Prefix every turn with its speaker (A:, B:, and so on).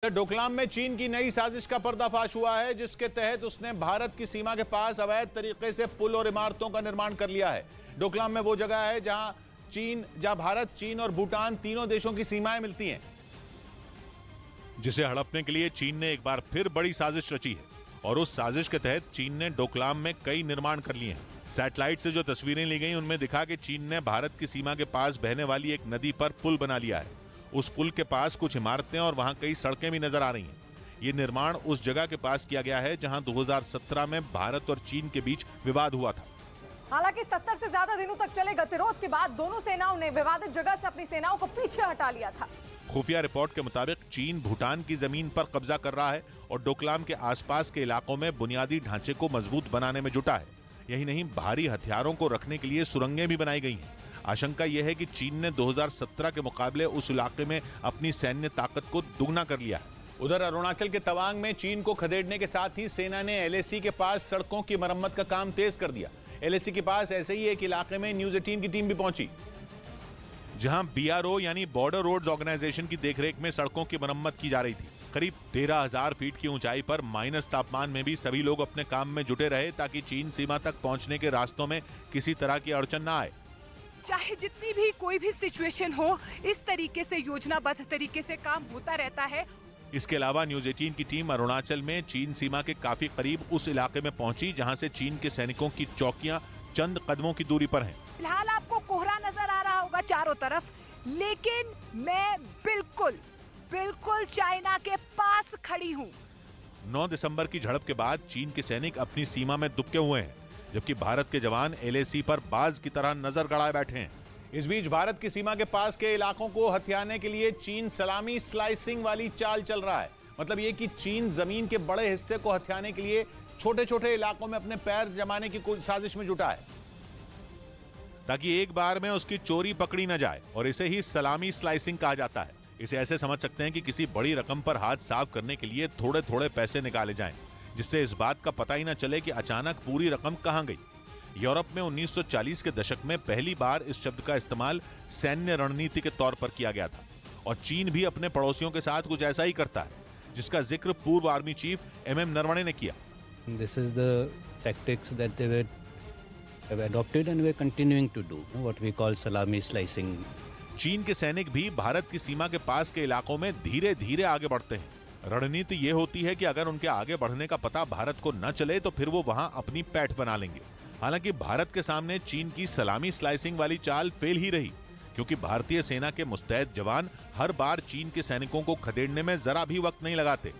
A: डोकलाम में चीन की नई साजिश का पर्दाफाश हुआ है, जिसके तहत उसने भारत की सीमा के पास अवैध तरीके से पुल और इमारतों का निर्माण कर लिया है। डोकलाम में वो जगह है जहां भारत, चीन और भूटान तीनों देशों की सीमाएं मिलती हैं, जिसे हड़पने के लिए चीन ने एक बार फिर बड़ी साजिश रची है। और उस साजिश के तहत चीन ने डोकलाम में कई निर्माण कर लिए हैं। सैटेलाइट से जो तस्वीरें ली गई उनमें दिखा कि चीन ने भारत की सीमा के पास बहने वाली एक नदी पर पुल बना लिया है। उस पुल के पास कुछ इमारतें और वहां कई सड़कें भी नजर आ रही हैं। ये निर्माण उस जगह के पास किया गया है जहां 2017 में भारत और चीन के बीच विवाद हुआ था।
B: हालांकि 70 से ज्यादा दिनों तक चले गतिरोध के बाद दोनों सेनाओं ने विवादित जगह से अपनी सेनाओं को पीछे हटा लिया था।
A: खुफिया रिपोर्ट के मुताबिक चीन भूटान की जमीन पर कब्जा कर रहा है और डोकलाम के आसपास के इलाकों में बुनियादी ढांचे को मजबूत बनाने में जुटा है। यही नहीं, भारी हथियारों को रखने के लिए सुरंगें भी बनाई गई हैं। आशंका यह है कि चीन ने 2017 के मुकाबले उस इलाके में अपनी सैन्य ताकत को दुगना कर लिया है। उधर अरुणाचल के तवांग में चीन को खदेड़ने के साथ ही सेना ने एलएसी के पास सड़कों की मरम्मत का काम तेज कर दिया। एलएसी के पास ऐसे ही एक इलाके में न्यूज 18 की टीम भी पहुंची, जहां बीआरओ यानी बॉर्डर रोड्स ऑर्गेनाइजेशन की देखरेख में सड़कों की मरम्मत की जा रही थी। करीब 13,000 फीट की ऊंचाई पर माइनस तापमान में भी सभी लोग अपने काम में जुटे रहे ताकि चीन सीमा तक पहुंचने के रास्तों में किसी तरह की अड़चन न आए।
C: चाहे जितनी भी कोई भी सिचुएशन हो, इस तरीके से योजनाबद्ध तरीके से काम होता रहता है।
A: इसके अलावा न्यूज 18 की टीम अरुणाचल में चीन सीमा के काफी करीब उस इलाके में पहुंची जहां से चीन के सैनिकों की चौकियां चंद कदमों की दूरी पर हैं।
C: फिलहाल आपको कोहरा नजर आ रहा होगा चारों तरफ, लेकिन मैं बिल्कुल चाइना के पास खड़ी हूँ।
A: 9 दिसंबर की झड़प के बाद चीन के सैनिक अपनी सीमा में दुबके हुए हैं, जबकि भारत के जवान एलएसी पर बाज की तरह नजर गड़ाए बैठे हैं। इस बीच भारत की सीमा के पास के इलाकों को हथियाने के लिए चीन सलामी स्लाइसिंग वाली चाल चल रहा है। मतलब ये कि चीन जमीन के बड़े हिस्से को हथियाने के लिए छोटे छोटे इलाकों में अपने पैर जमाने की साजिश में जुटा है, ताकि एक बार में उसकी चोरी पकड़ी न जाए। और इसे ही सलामी स्लाइसिंग कहा जाता है। इसे ऐसे समझ सकते हैं कि किसी बड़ी रकम पर हाथ साफ करने के लिए थोड़े थोड़े पैसे निकाले जाएं, जिससे इस बात का पता ही न चले कि अचानक पूरी रकम कहां गई। यूरोप में 1940 के दशक में पहली बार इस शब्द का इस्तेमाल सैन्य रणनीति के तौर पर किया गया था, और चीन भी अपने पड़ोसियों के साथ कुछ ऐसा ही करता है, जिसका जिक्र पूर्व आर्मी चीफ एमएम नरवणे ने किया।
D: This is the tactics that they have adopted and we are continuing to do, what we call salami slicing.
A: चीन के सैनिक भी भारत की सीमा के पास के इलाकों में धीरे धीरे आगे बढ़ते हैं। रणनीति ये होती है कि अगर उनके आगे बढ़ने का पता भारत को न चले तो फिर वो वहां अपनी पैठ बना लेंगे। हालांकि भारत के सामने चीन की सलामी स्लाइसिंग वाली चाल फेल ही रही, क्योंकि भारतीय सेना के मुस्तैद जवान हर बार चीन के सैनिकों को खदेड़ने में जरा भी वक्त नहीं लगाते।